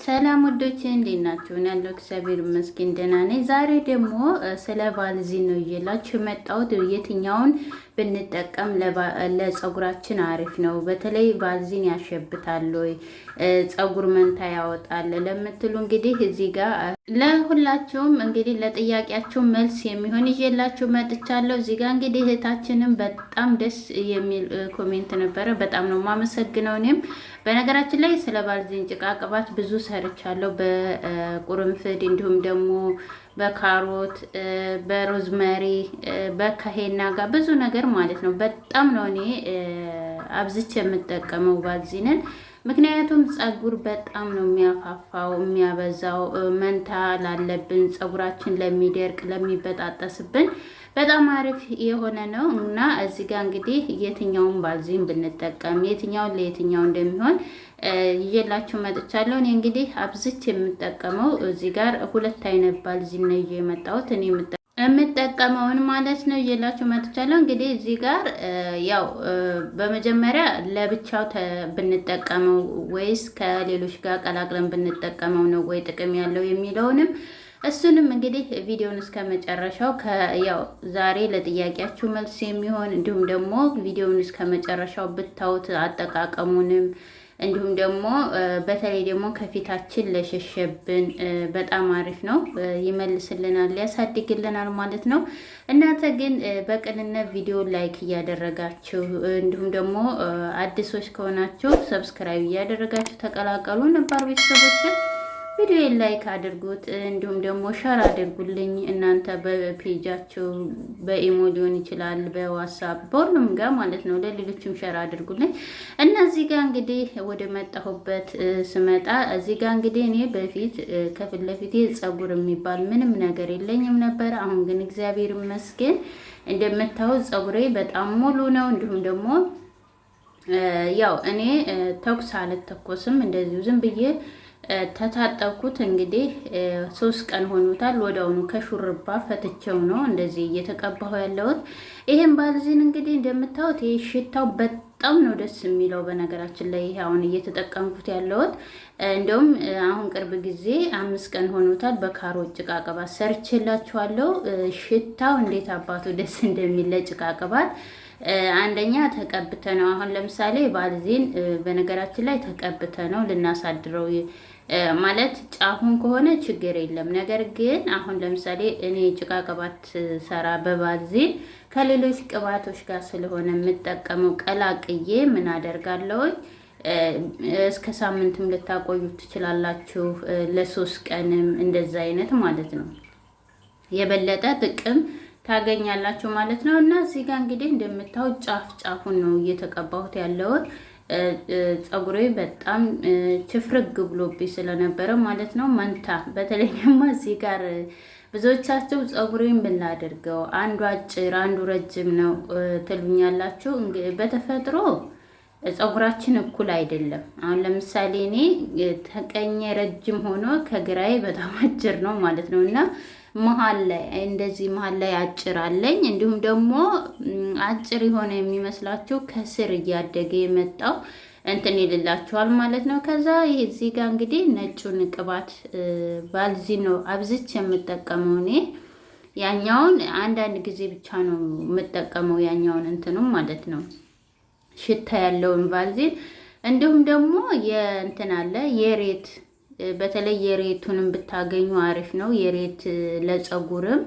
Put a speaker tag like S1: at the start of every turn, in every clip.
S1: ሰላም ወዶቼ እንዴት ናችሁ? እኔ ያለው እግዚአብሔር ይመስገን ደህና ነኝ። ዛሬ ደግሞ ስለ ባልዚን ነው እየላችሁ የመጣሁት። የትኛውን ብንጠቀም ለፀጉራችን አሪፍ ነው? በተለይ ባልዚን ያሸብታል ወይ ፀጉር መንታ ያወጣል ለምትሉ እንግዲህ እዚህ ጋር ለሁላችሁም እንግዲህ ለጥያቄያችሁ መልስ የሚሆን ይዤላችሁ መጥቻለሁ። እዚህ ጋር እንግዲህ እህታችንም በጣም ደስ የሚል ኮሜንት ነበረ። በጣም ነው የማመሰግነው። እኔም በነገራችን ላይ ስለ ባልዚን ጭቃ ቅባት ብዙ ሰርቻለሁ። በቁርንፍድ እንዲሁም ደግሞ በካሮት በሮዝመሪ በካሄና ጋር ብዙ ነገር ማለት ነው። በጣም ነው እኔ አብዝቼ የምጠቀመው ባልዚንን። ምክንያቱም ፀጉር በጣም ነው የሚያፋፋው የሚያበዛው። መንታ ላለብን ፀጉራችን ለሚደርቅ ለሚበጣጠስብን በጣም አሪፍ የሆነ ነው እና እዚህ ጋር እንግዲህ የትኛውን ባልዚን ብንጠቀም የትኛውን ለየትኛው እንደሚሆን ይዤላችሁ መጥቻለሁ። እኔ እንግዲህ አብዝቼ የምጠቀመው እዚህ ጋር ሁለት አይነት ባልዚን ነው የመጣሁት እኔ የምጠቀመውን ማለት ነው ይዤላችሁ መጥቻለሁ። እንግዲህ እዚህ ጋር ያው በመጀመሪያ ለብቻው ብንጠቀመው ወይስ ከሌሎች ጋር ቀላቅለን ብንጠቀመው ነው ወይ ጥቅም ያለው የሚለውንም እሱንም እንግዲህ ቪዲዮውን እስከ መጨረሻው ያው ዛሬ ለጥያቄያችሁ መልስ የሚሆን እንዲሁም ደግሞ ቪዲዮውን እስከ መጨረሻው ብታዩት አጠቃቀሙንም እንዲሁም ደግሞ በተለይ ደግሞ ከፊታችን ለሸሸብን በጣም አሪፍ ነው፣ ይመልስልናል፣ ያሳድግልናል ማለት ነው። እናንተ ግን በቅንነት ቪዲዮ ላይክ እያደረጋችሁ እንዲሁም ደግሞ አዲሶች ከሆናችሁ ሰብስክራይብ እያደረጋችሁ ተቀላቀሉ። ነባር ቤተሰቦች ቪዲዮ ላይክ አድርጉት፣ እንዲሁም ደግሞ ሸር አድርጉልኝ። እናንተ በፔጃችሁ በኢሞ ሊሆን ይችላል፣ በዋትስአፕ በሁሉም ጋር ማለት ነው። ለሌሎችም ሸር አድርጉልኝ። እና እዚህ ጋር እንግዲህ ወደ መጣሁበት ስመጣ እዚህ ጋር እንግዲህ እኔ በፊት ከፊት ለፊቴ ፀጉር የሚባል ምንም ነገር የለኝም ነበር። አሁን ግን እግዚአብሔር ይመስገን እንደምታዩት ፀጉሬ በጣም ሙሉ ነው። እንዲሁም ደግሞ ያው እኔ ተኩስ አልተኮስም፣ እንደዚሁ ዝም ብዬ ተታጠብኩት። እንግዲህ 3 ቀን ሆኖታል። ወዲያውኑ ከሹርባ ፈትቼው ነው እንደዚህ እየተቀባሁ ያለሁት። ይሄን ባልዚን እንግዲህ እንደምታዩት ይሄ ሽታው በጣም ነው ደስ የሚለው። በነገራችን ላይ ይሄ አሁን እየተጠቀምኩት ያለሁት እንደውም አሁን ቅርብ ጊዜ 5 ቀን ሆኖታል። በካሮት ጭቃ ቅባት ሰርቼላችኋለሁ። ሽታው እንዴት አባቱ ደስ እንደሚል ጭቃ ቅባት አንደኛ ተቀብተ ነው። አሁን ለምሳሌ ባልዚን በነገራችን ላይ ተቀብተ ነው ልናሳድረው ማለት ጫፉን ከሆነ ችግር የለም። ነገር ግን አሁን ለምሳሌ እኔ ጭቃ ቅባት ሰራ በባልዚን ከሌሎች ቅባቶች ጋር ስለሆነ የምጠቀመው ቀላቅዬ ምን አደርጋለሁ እስከ ሳምንትም ልታቆዩ ትችላላችሁ፣ ለ3 ቀንም እንደዛ አይነት ማለት ነው። የበለጠ ጥቅም ታገኛላችሁ ማለት ነው። እና እዚህ ጋር እንግዲህ እንደምታው ጫፉን ነው እየተቀባሁት ያለሁት። ፀጉሬ በጣም ችፍርግ ብሎብኝ ስለነበረ ማለት ነው መንታ። በተለይ ደግሞ እዚህ ጋር ብዙዎቻችሁ ፀጉሬን ብናደርገው አንዱ አጭር አንዱ ረጅም ነው ትሉኛላችሁ። በተፈጥሮ ፀጉራችን እኩል አይደለም። አሁን ለምሳሌ እኔ ተቀኘ ረጅም ሆኖ ከግራዬ በጣም አጭር ነው ማለት ነው እና መሀል ላይ እንደዚህ መሀል ላይ አጭር አለኝ። እንዲሁም ደግሞ አጭር የሆነ የሚመስላችሁ ከስር እያደገ የመጣው እንትን ይልላችኋል ማለት ነው። ከዛ ይሄ እዚህ ጋር እንግዲህ ነጩን ቅባት ባልዚን ነው አብዝቼ የምጠቀመው እኔ። ያኛውን አንዳንድ ጊዜ ብቻ ነው የምጠቀመው ያኛውን እንትኑም ማለት ነው ሽታ ያለውን ባልዚን። እንዲሁም ደግሞ የእንትን አለ የሬት፣ በተለይ የሬቱንም ብታገኙ አሪፍ ነው። የሬት ለፀጉርም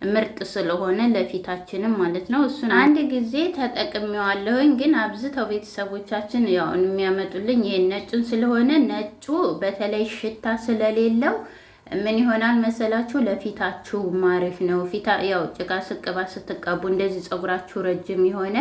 S1: ምርጥ ስለሆነ ለፊታችንም ማለት ነው። እሱን አንድ ጊዜ ተጠቅሜዋለሁኝ። ግን አብዝተው ቤተሰቦቻችን ያው የሚያመጡልኝ ይሄን ነጩን ስለሆነ ነጩ በተለይ ሽታ ስለሌለው ምን ይሆናል መሰላችሁ ለፊታችሁ ማሪፍ ነው። ያው ጭቃ ስቅባት ስትቀቡ እንደዚህ ፀጉራችሁ ረጅም የሆነ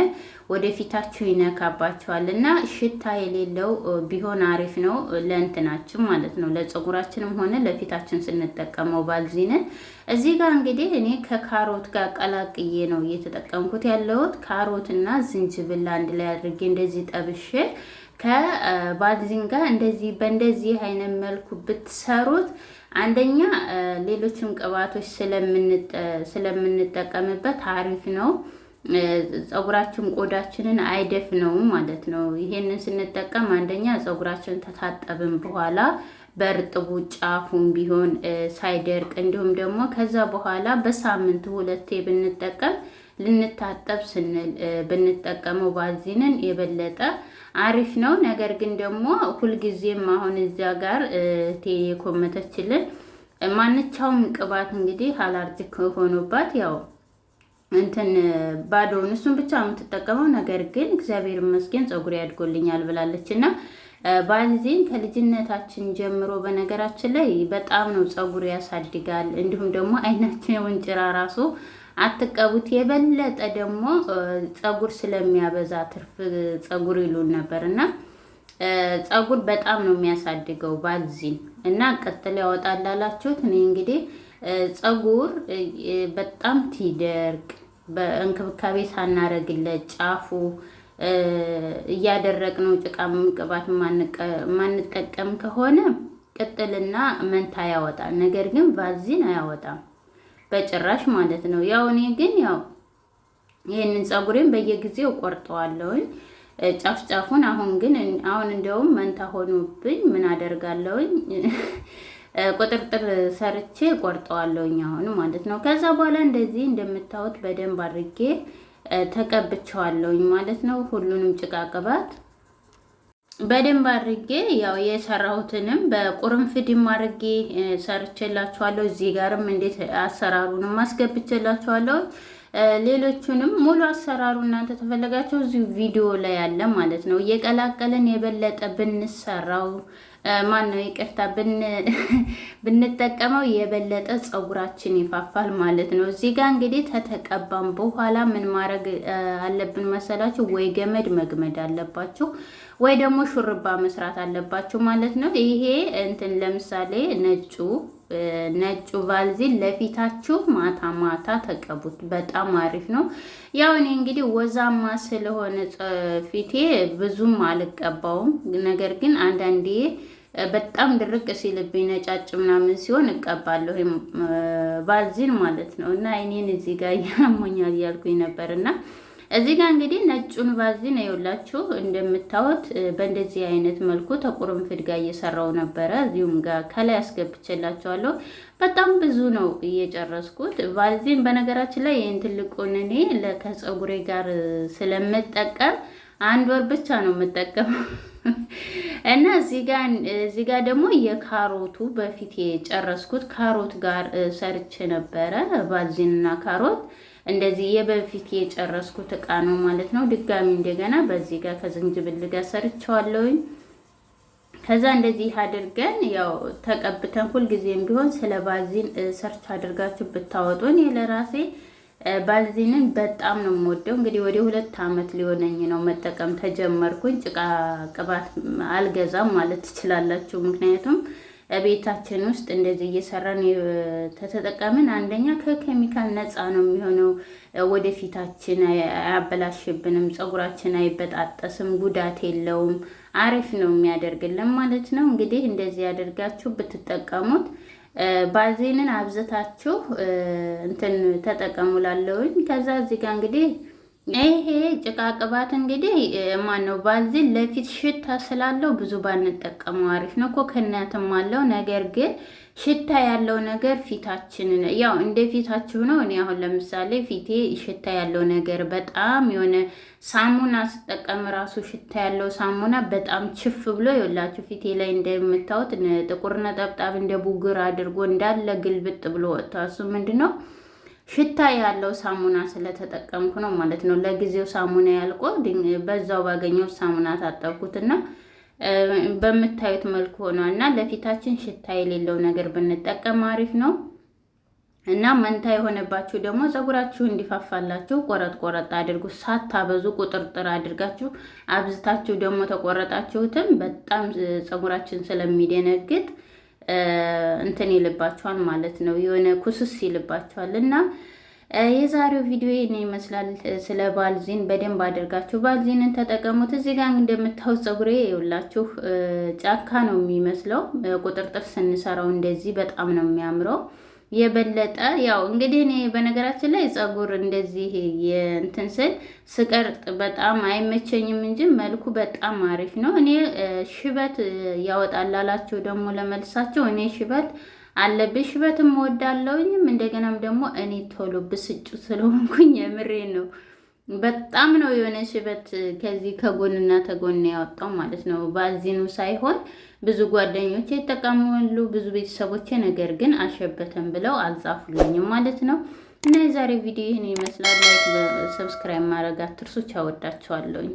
S1: ወደ ፊታችሁ ይነካባችኋል እና ሽታ የሌለው ቢሆን አሪፍ ነው ለእንትናችን ማለት ነው። ለፀጉራችንም ሆነ ለፊታችን ስንጠቀመው ባልዚንን። እዚህ ጋር እንግዲህ እኔ ከካሮት ጋር ቀላቅዬ ነው እየተጠቀምኩት ያለሁት። ካሮትና ዝንጅብል አንድ ላይ አድርጌ እንደዚህ ጠብሼ ከባልዚን ጋር እንደዚህ በእንደዚህ አይነት መልኩ ብትሰሩት አንደኛ ሌሎችም ቅባቶች ስለምንጠቀምበት አሪፍ ነው። ፀጉራችን ቆዳችንን አይደፍነውም ማለት ነው። ይሄንን ስንጠቀም አንደኛ ፀጉራችንን ተታጠብን በኋላ በእርጥቡ ጫፉን ቢሆን ሳይደርቅ እንዲሁም ደግሞ ከዛ በኋላ በሳምንት 2 ብንጠቀም ልንታጠብ ስንል ብንጠቀመው ባልዚንን የበለጠ አሪፍ ነው። ነገር ግን ደግሞ ሁልጊዜም አሁን እዚያ ጋር የኮመተችልን ማንቻውም ቅባት እንግዲህ አላርጂክ ሆኖባት ያው እንትን ባዶውን እሱን ብቻ የምትጠቀመው ነገር ግን እግዚአብሔር ይመስገን ፀጉሬ ያድጎልኛል ብላለች እና ባልዚን ከልጅነታችን ጀምሮ በነገራችን ላይ በጣም ነው ፀጉር ያሳድጋል። እንዲሁም ደግሞ አይናችን ጭራ ራሱ አትቀቡት የበለጠ ደግሞ ፀጉር ስለሚያበዛ ትርፍ ፀጉር ይሉን ነበር እና ፀጉር በጣም ነው የሚያሳድገው ባልዚን እና ቅጥል ያወጣል ላላችሁት እኔ እንግዲህ ፀጉር በጣም ትደርቅ በእንክብካቤ ሳናረግለት ጫፉ እያደረቅነው ጭቃም ቅባት ማንጠቀም ከሆነ ቅጥልና መንታ ያወጣል። ነገር ግን ባልዚን አያወጣም በጭራሽ ማለት ነው። ያው እኔ ግን ያው ይሄንን ፀጉሬን በየጊዜው ቆርጠዋለሁኝ ጫፍ ጫፉን። አሁን እንደውም መንታ ሆኖብኝ ምን አደርጋለሁኝ ቁጥርጥር ሰርቼ ቆርጠዋለሁኝ አሁን ማለት ነው። ከዛ በኋላ እንደዚህ እንደምታዩት በደንብ አድርጌ ተቀብቼዋለሁኝ ማለት ነው። ሁሉንም ጭቃ ቅባት በደንብ አድርጌ ያው የሰራሁትንም በቁርንፍድም አድርጌ ሰርቼላችኋለሁ። እዚህ ጋርም እንዴት አሰራሩንም አስገብቼላችኋለሁ። ሌሎቹንም ሙሉ አሰራሩ እናንተ ተፈለጋችሁ እዚሁ ቪዲዮ ላይ ያለ ማለት ነው። እየቀላቀለን የበለጠ ብንሰራው ማነው ይቅርታ ብንጠቀመው የበለጠ ፀጉራችን ይፋፋል ማለት ነው። እዚህ ጋር እንግዲህ ተተቀባም በኋላ ምን ማድረግ አለብን መሰላችሁ? ወይ ገመድ መግመድ አለባችሁ ወይ ደግሞ ሹርባ መስራት አለባችሁ ማለት ነው። ይሄ እንትን ለምሳሌ ነጩ ቫልዚን ለፊታችሁ ማታ ማታ ተቀቡት፣ በጣም አሪፍ ነው። ያው እኔ እንግዲህ ወዛማ ስለሆነ ፊቴ ብዙም አልቀባውም። ነገር ግን አንዳንዴ በጣም ድርቅ ሲልብኝ ነጫጭ ምናምን ሲሆን እቀባለሁ ቫልዚን ማለት ነው። እና እኔን እዚህ ጋር ያሞኛል እያልኩኝ ነበር እና እዚህ ጋር እንግዲህ ነጩን ቫዝሊን አይውላችሁ እንደምታዩት በእንደዚህ አይነት መልኩ ተቁርንፍድ ጋር እየሰራው ነበረ። እዚሁም ጋር ከላይ አስገብቼላችኋለሁ። በጣም ብዙ ነው እየጨረስኩት ቫዝሊን። በነገራችን ላይ ይሄን ትልቁን እኔ ከፀጉሬ ጋር ስለምጠቀም 1 ወር ብቻ ነው የምጠቀመው እና እዚህ ጋር ደግሞ የካሮቱ በፊት የጨረስኩት ካሮት ጋር ሰርቼ ነበረ። ቫዝሊንና ካሮት እንደዚህ የበፊት የጨረስኩት እቃ ነው ማለት ነው። ድጋሚ እንደገና በዚህ ጋር ከዝንጅብል ጋር ሰርቻለሁኝ። ከዛ እንደዚህ አድርገን ያው ተቀብተን ሁልጊዜም ቢሆን ስለ ባልዚን ሰርች አድርጋችሁ ብታወጡ እኔ ለራሴ ባልዚንን በጣም ነው የምወደው። እንግዲህ ወደ 2 ዓመት ሊሆነኝ ነው መጠቀም ተጀመርኩኝ። ጭቃ ቅባት አልገዛም ማለት ትችላላችሁ። ምክንያቱም ቤታችን ውስጥ እንደዚህ እየሰራን ተተጠቀምን አንደኛ ከኬሚካል ነፃ ነው የሚሆነው። ወደፊታችን አያበላሽብንም፣ ፀጉራችን አይበጣጠስም፣ ጉዳት የለውም። አሪፍ ነው የሚያደርግልን ማለት ነው። እንግዲህ እንደዚህ ያደርጋችሁ ብትጠቀሙት ባልዚንን አብዝታችሁ እንትን ተጠቀሙላለሁኝ። ከዛ እዚህ ጋር እንግዲህ ይሄ ጭቃ ቅባት እንግዲህ ማነው ባልዚን ለፊት ሽታ ስላለው ብዙ ባንጠቀመው አሪፍ ነው። ኮኮናትም አለው። ነገር ግን ሽታ ያለው ነገር ፊታችንን ያው እንደ ፊታችሁ ነው። እኔ አሁን ለምሳሌ ፊቴ ሽታ ያለው ነገር በጣም የሆነ ሳሙና ስጠቀም ራሱ ሽታ ያለው ሳሙና በጣም ችፍ ብሎ ይወላችሁ ፊቴ ላይ እንደምታዩት ጥቁር ነጠብጣብ እንደ ቡግር አድርጎ እንዳለ ግልብጥ ብሎ ወጥቷል። እሱ ምንድነው ሽታ ያለው ሳሙና ስለተጠቀምኩ ነው ማለት ነው። ለጊዜው ሳሙና ያልቆ በዛው ባገኘው ሳሙና ታጠብኩትና በምታዩት መልኩ ሆኗል። እና ለፊታችን ሽታ የሌለው ነገር ብንጠቀም አሪፍ ነው። እና መንታ የሆነባችሁ ደግሞ ፀጉራችሁ እንዲፋፋላችሁ ቆረጥ አድርጉ። ሳታበዙ ቁጥርጥር አድርጋችሁ አብዝታችሁ ደግሞ ተቆረጣችሁትም በጣም ፀጉራችን ስለሚደነግጥ እንትን ይልባችኋል ማለት ነው። የሆነ ኩስስ ይልባችኋል። እና የዛሬው ቪዲዮ ይሄን ይመስላል። ስለ ባልዚን በደንብ አድርጋችሁ ባልዚንን ተጠቀሙት። እዚህ ጋር እንደምታዩት ፀጉሬ ይውላችሁ ጫካ ነው የሚመስለው። ቁጥርጥር ስንሰራው እንደዚህ በጣም ነው የሚያምረው። የበለጠ ያው እንግዲህ እኔ በነገራችን ላይ ጸጉር እንደዚህ የእንትን ስል ስቀርጥ በጣም አይመቸኝም እንጂ መልኩ በጣም አሪፍ ነው። እኔ ሽበት ያወጣል ላላቸው ደግሞ ለመልሳቸው እኔ ሽበት አለብኝ፣ ሽበትም እወዳለሁኝም እንደገናም ደግሞ እኔ ቶሎ ብስጩ ስለሆንኩኝ የምሬ ነው። በጣም ነው የሆነ ሽበት ከዚህ ከጎንና ተጎን ያወጣው ማለት ነው። ባልዚኑ ሳይሆን ብዙ ጓደኞቼ ይጠቀማሉ፣ ብዙ ቤተሰቦቼ፣ ነገር ግን አሸበተን ብለው አልጻፉልኝም ማለት ነው። እና የዛሬ ቪዲዮ ይህን ይመስላል። ላይክ፣ ሰብስክራይብ ማድረግ አትርሱ። ቻው፣ ወዳችኋለሁኝ።